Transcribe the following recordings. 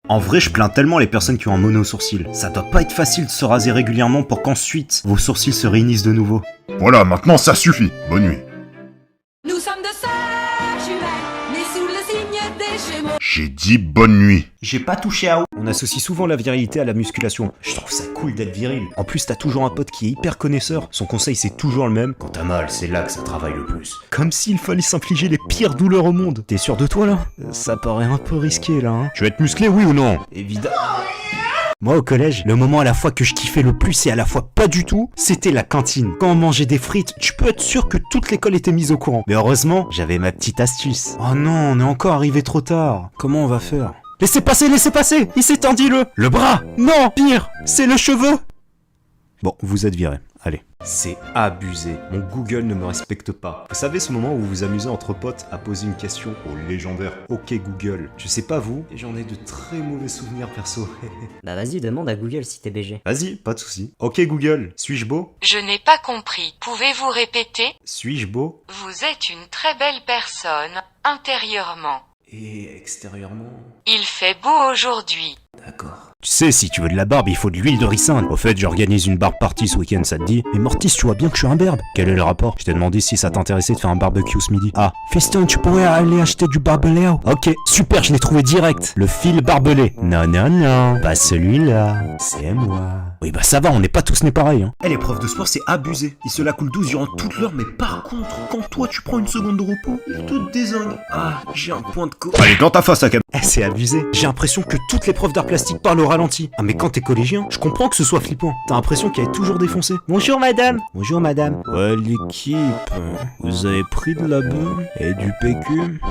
En vrai, je plains tellement les personnes qui ont un mono-sourcil. Ça doit pas être facile de se raser régulièrement pour qu'ensuite, vos sourcils se réunissent de nouveau. Voilà, maintenant ça suffit. Bonne nuit. Nous sommes de sœurs jumelles, nées sous le signe des Gémeaux. J'ai dit bonne nuit. J'ai pas touché à... On associe souvent la virilité à la musculation. Je trouve ça cool d'être viril. En plus, t'as toujours un pote qui est hyper connaisseur. Son conseil, c'est toujours le même. Quand t'as mal, c'est là que ça travaille le plus. Comme s'il fallait s'infliger les pires douleurs au monde. T'es sûr de toi, là? Ça paraît un peu risqué, là, hein. Tu vas être musclé, oui ou non? Évidemment. Moi, au collège, le moment à la fois que je kiffais le plus et à la fois pas du tout, c'était la cantine. Quand on mangeait des frites, tu peux être sûr que toute l'école était mise au courant. Mais heureusement, j'avais ma petite astuce. Oh non, on est encore arrivé trop tard. Comment on va faire? Laissez passer! Il s'est tendu le bras! Non, pire, c'est le cheveu! Bon, vous êtes viré. Allez. C'est abusé. Mon Google ne me respecte pas. Vous savez ce moment où vous vous amusez entre potes à poser une question au légendaire OK Google? Je sais pas vous, et j'en ai de très mauvais souvenirs perso. Bah vas-y, demande à Google si t'es BG. Vas-y, pas de soucis. OK Google, suis-je beau? Je n'ai pas compris. Pouvez-vous répéter? Suis-je beau? Vous êtes une très belle personne, intérieurement. Et extérieurement? Il fait beau aujourd'hui. D'accord. Tu sais, si tu veux de la barbe, il faut de l'huile de ricin. Au fait, j'organise une barbe party ce week-end, ça te dit? Mais Mortis, tu vois bien que je suis un berbe. Quel est le rapport? Je t'ai demandé si ça t'intéressait de faire un barbecue ce midi. Ah, Feston, tu pourrais aller acheter du barbelé? Ok, super, je l'ai trouvé direct. Le fil barbelé. Non, pas celui-là. C'est moi. Oui, bah ça va, on n'est pas tous nés pareils, hein. L'épreuve de sport, c'est abusé. Il se la coule douce durant toute l'heure, mais par contre, quand toi tu prends une seconde de repos, il te dézingue. Ah, j'ai un point de Allez, dans ta face, Akam. c'est abusé. J'ai l'impression que toutes les profs d'art plastique parlent au ralenti. Ah mais quand t'es collégien, je comprends que ce soit flippant. T'as l'impression qu'elle est toujours défoncée. Bonjour madame. Bonjour madame. Ouais l'équipe, vous avez pris de la bœuf et du PQ?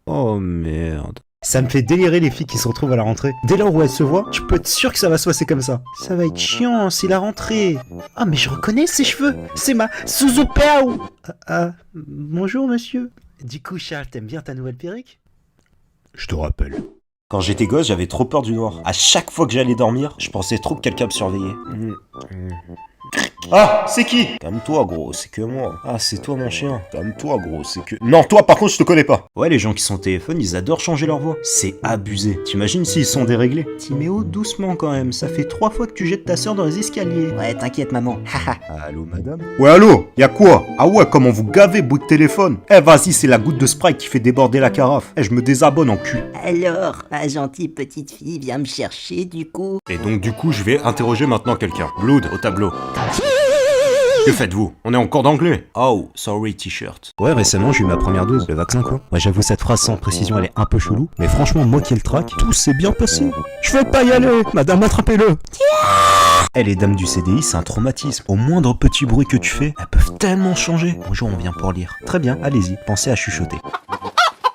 Oh merde. Ça me fait délirer les filles qui se retrouvent à la rentrée. Dès lors où elles se voient, tu peux être sûr que ça va se passer comme ça. Ça va être chiant, c'est la rentrée. Ah mais je reconnais ses cheveux. C'est ma Suzu Peau. Bonjour monsieur. Du coup Charles, t'aimes bien ta nouvelle perruque? Je te rappelle. Quand j'étais gosse, j'avais trop peur du noir. À chaque fois que j'allais dormir, je pensais trop que quelqu'un me surveillait. Ah, c'est qui? Calme-toi, gros, c'est que moi. Ah, c'est toi, mon chien. Calme-toi, gros, c'est que... Non, toi, par contre, je te connais pas. Ouais, les gens qui sont au téléphone, ils adorent changer leur voix. C'est abusé. T'imagines s'ils sont déréglés? Timéo, doucement quand même. Ça fait 3 fois que tu jettes ta sœur dans les escaliers. Ouais, t'inquiète maman. Allô, madame? Ouais, allô? Y'a quoi? Ah ouais, comment vous gavez, bout de téléphone? Eh, vas-y, c'est la goutte de Sprite qui fait déborder la carafe. Eh, je me désabonne en cul. Alors, ma gentille petite fille vient me chercher du coup. Et donc, du coup, je vais interroger maintenant quelqu'un. Blood, au tableau. Que faites-vous? On est en cours d'anglais. Oh, sorry, t-shirt. Ouais, récemment, j'ai eu ma première dose, le vaccin quoi. Ouais, j'avoue, cette phrase sans précision, elle est un peu chelou. Mais franchement, moi qui ai le trac, tout s'est bien passé. Je vais pas y aller, madame, attrapez-le. Les dames du CDI, c'est un traumatisme. Au moindre petit bruit que tu fais, elles peuvent tellement changer. Bonjour, on vient pour lire. Très bien, allez-y, pensez à chuchoter.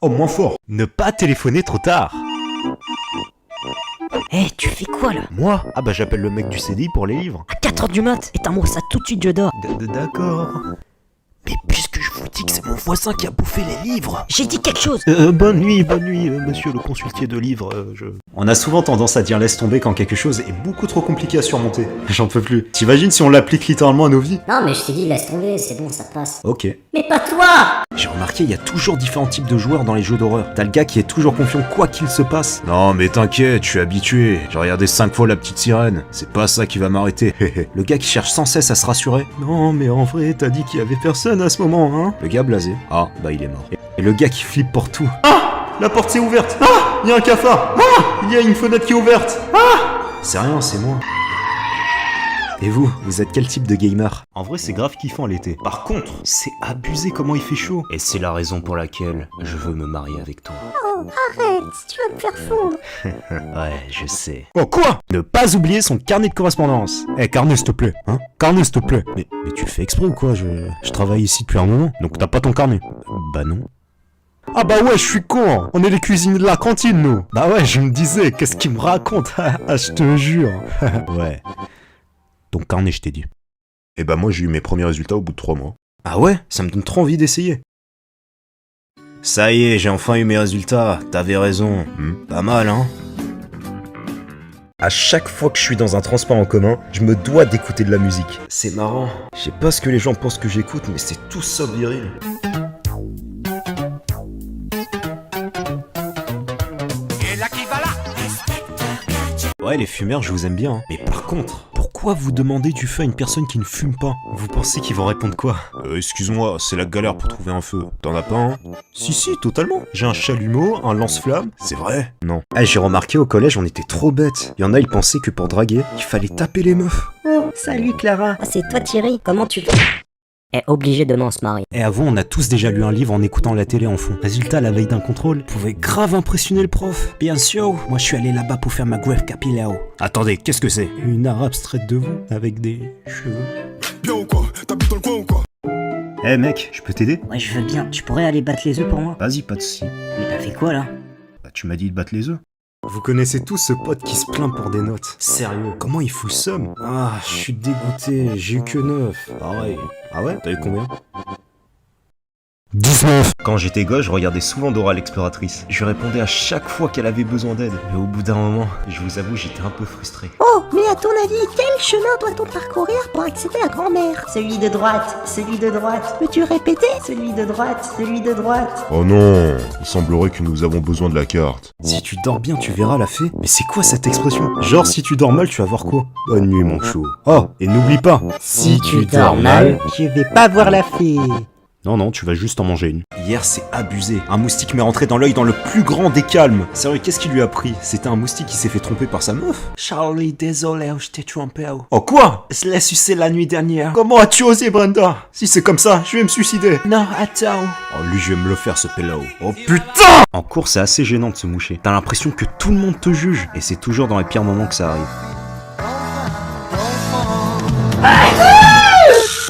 Oh, moins fort. Ne pas téléphoner trop tard. Tu fais quoi là? Moi? Ah bah j'appelle le mec du CDI pour les livres. À 4h du mat? Éteins-moi ça tout de suite, je dors. D'accord. Mais puisque je vous dis que c'est mon voisin qui a bouffé les livres. J'ai dit quelque chose. Bonne nuit, monsieur le consultier de livres, On a souvent tendance à dire laisse tomber quand quelque chose est beaucoup trop compliqué à surmonter. J'en peux plus. T'imagines si on l'applique littéralement à nos vies? Non mais je t'ai dit laisse tomber, c'est bon, ça passe. Ok. Mais pas toi! J'ai remarqué, il y a toujours différents types de joueurs dans les jeux d'horreur. T'as le gars qui est toujours confiant quoi qu'il se passe. Non mais t'inquiète, je suis habitué. J'ai regardé 5 fois la petite sirène. C'est pas ça qui va m'arrêter. Le gars qui cherche sans cesse à se rassurer. Non mais en vrai, t'as dit qu'il y avait personne à ce moment, hein? Le gars blasé. Ah, bah il est mort. Et le gars qui flippe pour tout. Ah! La porte s'est ouverte! Ah! Il y a un cafard! Ah! Il y a une fenêtre qui est ouverte! Ah! C'est rien, c'est moi. Et vous êtes quel type de gamer? En vrai, c'est grave kiffant l'été. Par contre, c'est abusé comment il fait chaud. Et c'est la raison pour laquelle je veux me marier avec toi. Oh, arrête, tu vas me faire fondre. Ouais, je sais. Oh, quoi? Ne pas oublier son carnet de correspondance. Carnet, s'il te plaît, hein? Carnet, s'il te plaît. Mais tu le fais exprès ou quoi? Je travaille ici depuis un moment, donc t'as pas ton carnet? Bah non. Ah bah ouais, je suis con. On est les cuisiniers de la cantine, nous. Bah ouais, je me disais, qu'est-ce qu'il me raconte? Ah, je te jure. Ouais. Ton carnet, je t'ai dit. Eh bah moi j'ai eu mes premiers résultats au bout de 3 mois. Ah ouais? Ça me donne trop envie d'essayer. Ça y est, j'ai enfin eu mes résultats. T'avais raison. Pas mal, hein? À chaque fois que je suis dans un transport en commun, je me dois d'écouter de la musique. C'est marrant. Je sais pas ce que les gens pensent que j'écoute, mais c'est tout sauf viril. Et là qui va là, Ouais, les fumeurs, je vous aime bien. Hein. Mais par contre, pourquoi vous demandez du feu à une personne qui ne fume pas? Vous pensez qu'ils vont répondre quoi? Excuse-moi, c'est la galère pour trouver un feu. T'en as pas un? Si, totalement. J'ai un chalumeau, un lance-flamme. C'est vrai? Non. Eh, j'ai remarqué au collège, on était trop bêtes. Il y en a, ils pensaient que pour draguer, il fallait taper les meufs. Oh, salut Clara. Ah, c'est toi Thierry, comment tu vas? Est obligé de non se marier. Et avant, on a tous déjà lu un livre en écoutant la télé en fond. Résultat, la veille d'un contrôle, pouvait grave impressionner le prof. Bien sûr, moi je suis allé là-bas pour faire ma greffe capillaire. Attendez, qu'est-ce que c'est? Une arabe straight de vous, avec des cheveux. Bien ou quoi? T'habites dans le coin ou quoi? Eh mec, je peux t'aider? Ouais, je veux bien. Tu pourrais aller battre les œufs pour moi? Vas-y, pas de soucis. Mais t'as fait quoi là? Bah, tu m'as dit de battre les œufs. Vous connaissez tous ce pote qui se plaint pour des notes. Sérieux, comment il fout le seum? Ah, je suis dégoûté, j'ai eu que 9. Pareil. Ah ouais? T'as eu combien? 19. Quand j'étais gosse, je regardais souvent Dora l'exploratrice. Je lui répondais à chaque fois qu'elle avait besoin d'aide. Mais au bout d'un moment, je vous avoue, j'étais un peu frustré. Oh, mais à ton avis, quel chemin doit-on parcourir pour accéder à grand-mère? Celui de droite, celui de droite. Peux-tu répéter? Celui de droite, celui de droite. Oh non, il semblerait que nous avons besoin de la carte. Si tu dors bien, tu verras la fée. Mais c'est quoi cette expression? Genre, si tu dors mal, tu vas voir quoi? Bonne nuit, mon chou. Oh, et n'oublie pas, Si tu dors mal, je vais pas voir la fée. Non, tu vas juste en manger une. Hier, c'est abusé. Un moustique m'est rentré dans l'œil dans le plus grand des calmes. Sérieux, qu'est-ce qui lui a pris? C'était un moustique qui s'est fait tromper par sa meuf. Charlie, désolé, je t'ai trompé. Oh quoi? Je l'ai sucé la nuit dernière. Comment as-tu osé, Brenda? Si c'est comme ça, je vais me suicider. Non, attends. Oh, lui, je vais me le faire, ce pélo. Oh putain! En cours, c'est assez gênant de se moucher. T'as l'impression que tout le monde te juge. Et c'est toujours dans les pires moments que ça arrive.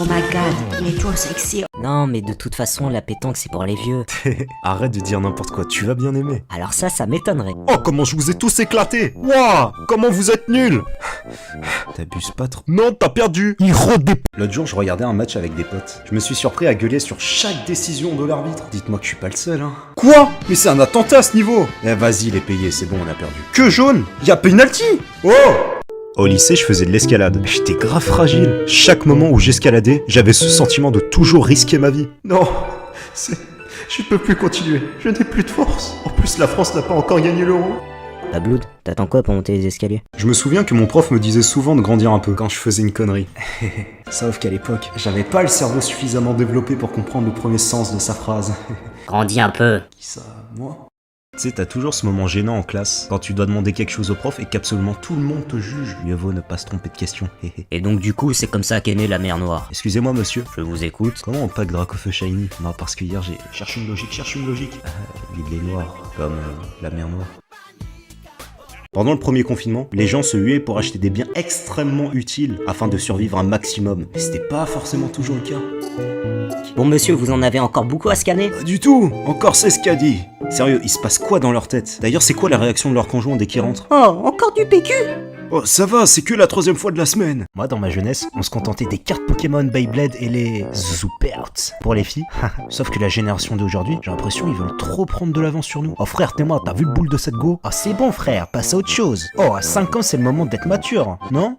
Oh my god, il est trop sexy. Non, mais de toute façon, la pétanque c'est pour les vieux. Arrête de dire n'importe quoi, tu vas bien aimer. Alors ça m'étonnerait. Oh, comment je vous ai tous éclatés! Wouah! Comment vous êtes nuls! T'abuses pas trop. Non, t'as perdu! L'autre jour, je regardais un match avec des potes. Je me suis surpris à gueuler sur chaque décision de l'arbitre. Dites-moi que je suis pas le seul, hein. Quoi? Mais c'est un attentat à ce niveau! Eh, vas-y, les payés, c'est bon, on a perdu. Que jaune! Y'a penalty! Oh! Au lycée, je faisais de l'escalade. J'étais grave fragile. Chaque moment où j'escaladais, j'avais ce sentiment de toujours risquer ma vie. Non, je peux plus continuer. Je n'ai plus de force. En plus, la France n'a pas encore gagné l'Euro. Bah Blood, t'attends quoi pour monter les escaliers? Je me souviens que mon prof me disait souvent de grandir un peu quand je faisais une connerie. Sauf qu'à l'époque, j'avais pas le cerveau suffisamment développé pour comprendre le premier sens de sa phrase. Grandis un peu. Qui ça, moi? Tu sais, t'as toujours ce moment gênant en classe, quand tu dois demander quelque chose au prof et qu'absolument tout le monde te juge. Mieux vaut ne pas se tromper de question. Et donc du coup, c'est comme ça qu'est née la mer Noire. Excusez-moi monsieur, Je vous écoute. comment on pack Dracofeu Shiny? Non, parce que hier j'ai cherché une logique. Vide les noirs, comme la mer Noire. Pendant le premier confinement, les gens se huaient pour acheter des biens extrêmement utiles afin de survivre un maximum. Mais c'était pas forcément toujours le cas. Bon monsieur, vous en avez encore beaucoup à scanner? Pas du tout. Encore c'est ce qu'a dit. Sérieux, il se passe quoi dans leur tête? D'ailleurs, c'est quoi la réaction de leur conjoint dès qu'ils rentrent? Oh, encore du PQ? Oh, ça va, c'est que la 3e fois de la semaine. Moi, dans ma jeunesse, on se contentait des cartes Pokémon, Beyblade et les Zooperts pour les filles. Sauf que la génération d'aujourd'hui, j'ai l'impression ils veulent trop prendre de l'avance sur nous. Oh frère, t'es-moi, t'as vu le boule de cette go? Ah c'est bon frère, passe à autre chose. Oh, à 5 ans, c'est le moment d'être mature, non?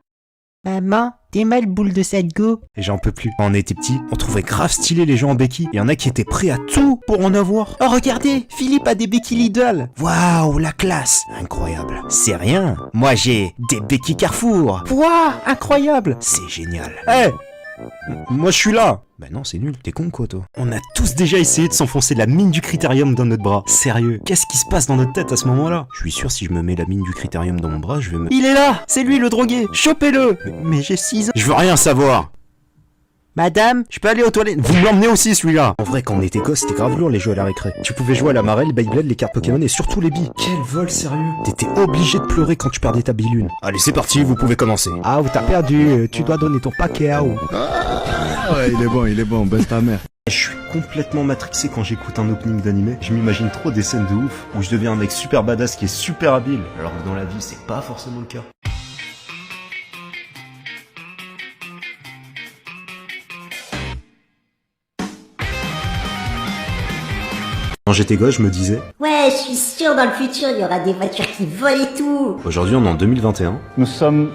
Maman, t'es mal boule de cette go. Et j'en peux plus. Quand on était petits, on trouvait grave stylé les gens en béquilles. Il y en a qui étaient prêts à tout pour en avoir. Oh regardez, Philippe a des béquilles Lidl. Waouh, la classe. Incroyable. C'est rien. Moi, j'ai des béquilles Carrefour. Waouh, incroyable. C'est génial. Eh, moi je suis là. Bah non, c'est nul, t'es con quoi toi. On a tous déjà essayé de s'enfoncer la mine du critérium dans notre bras. Sérieux, qu'est-ce qui se passe dans notre tête à ce moment-là? Je suis sûr si je me mets la mine du critérium dans mon bras, je vais me... Il est là, c'est lui le drogué, chopez-le. Mais j'ai 6 ans. Je veux rien savoir. Madame, je peux aller aux toilettes? Vous me l'emmenez aussi celui-là. En vrai, quand on était gosse, c'était grave lourd les jeux à la récré. Tu pouvais jouer à la marelle, Beyblade, les cartes Pokémon et surtout les billes. Quel vol sérieux. T'étais obligé de pleurer quand tu perdais ta billune. Allez, c'est parti, vous pouvez commencer. Ah, t'as perdu, tu dois donner ton paquet à Ouais, il est bon, baisse ta mère. Je suis complètement matrixé quand j'écoute un opening d'animé. Je m'imagine trop des scènes de ouf où je deviens un mec super badass qui est super habile, alors que dans la vie c'est pas forcément le cas. Quand j'étais gosse, je me disais, Ouais, je suis sûr dans le futur, il y aura des voitures qui volent et tout. aujourd'hui on est en 2021, Nous sommes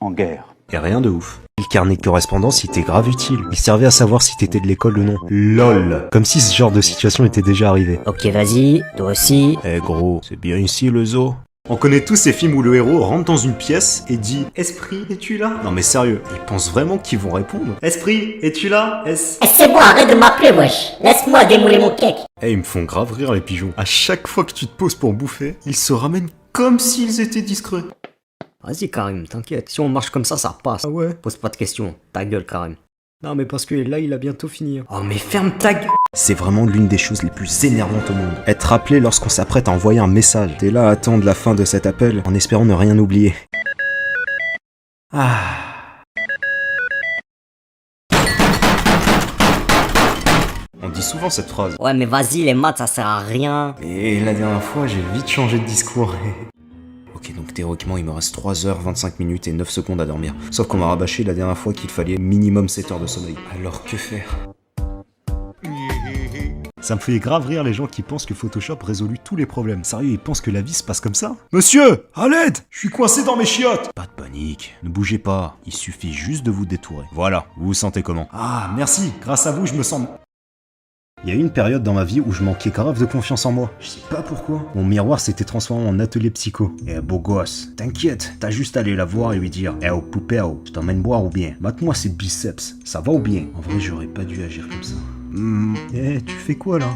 en guerre. et rien de ouf. Le carnet de correspondance, il était grave utile. Il servait à savoir si t'étais de l'école ou non. LOL. Comme si ce genre de situation était déjà arrivé. Ok, vas-y, toi aussi. Eh gros, c'est bien ici le zoo. On connaît tous ces films où le héros rentre dans une pièce et dit « Esprit, es-tu là ?» Non mais sérieux, ils pensent vraiment qu'ils vont répondre. « Esprit, es-tu là ?» C'est bon, arrête de m'appeler, wesh. Laisse-moi démouler mon cake. Eh, ils me font grave rire les pigeons. À chaque fois que tu te poses pour bouffer, ils se ramènent comme s'ils étaient discrets. Vas-y Karim, t'inquiète. Si on marche comme ça passe. Ah ouais? Pose pas de questions. Ta gueule Karim. Non mais parce que là il a bientôt fini. Oh mais ferme ta gueule. C'est vraiment l'une des choses les plus énervantes au monde. Être rappelé lorsqu'on s'apprête à envoyer un message. T'es là à attendre la fin de cet appel en espérant ne rien oublier. Ah. On dit souvent cette phrase. Ouais mais vas-y les maths ça sert à rien. Et la dernière fois j'ai vite changé de discours. Ok, donc théoriquement il me reste 3h25 minutes et 9 secondes à dormir. Sauf qu'on m'a rabâché la dernière fois qu'il fallait minimum 7 heures de sommeil. Alors que faire? Ça me fait grave rire les gens qui pensent que Photoshop résout tous les problèmes. Sérieux, ils pensent que la vie se passe comme ça? Monsieur, à l'aide! Je suis coincé dans mes chiottes! Pas de panique, ne bougez pas, il suffit juste de vous détourer. Voilà, vous vous sentez comment? Ah, merci, grâce à vous, je me sens... Il y a eu une période dans ma vie où je manquais grave de confiance en moi. Je sais pas pourquoi. Mon miroir s'était transformé en atelier psycho. Eh beau gosse, t'inquiète, t'as juste à aller la voir et lui dire « Eh oh poupée oh, je t'emmène boire ou bien? Mate-moi ces biceps, ça va ou bien ?» En vrai j'aurais pas dû agir comme ça. Eh, tu fais quoi là?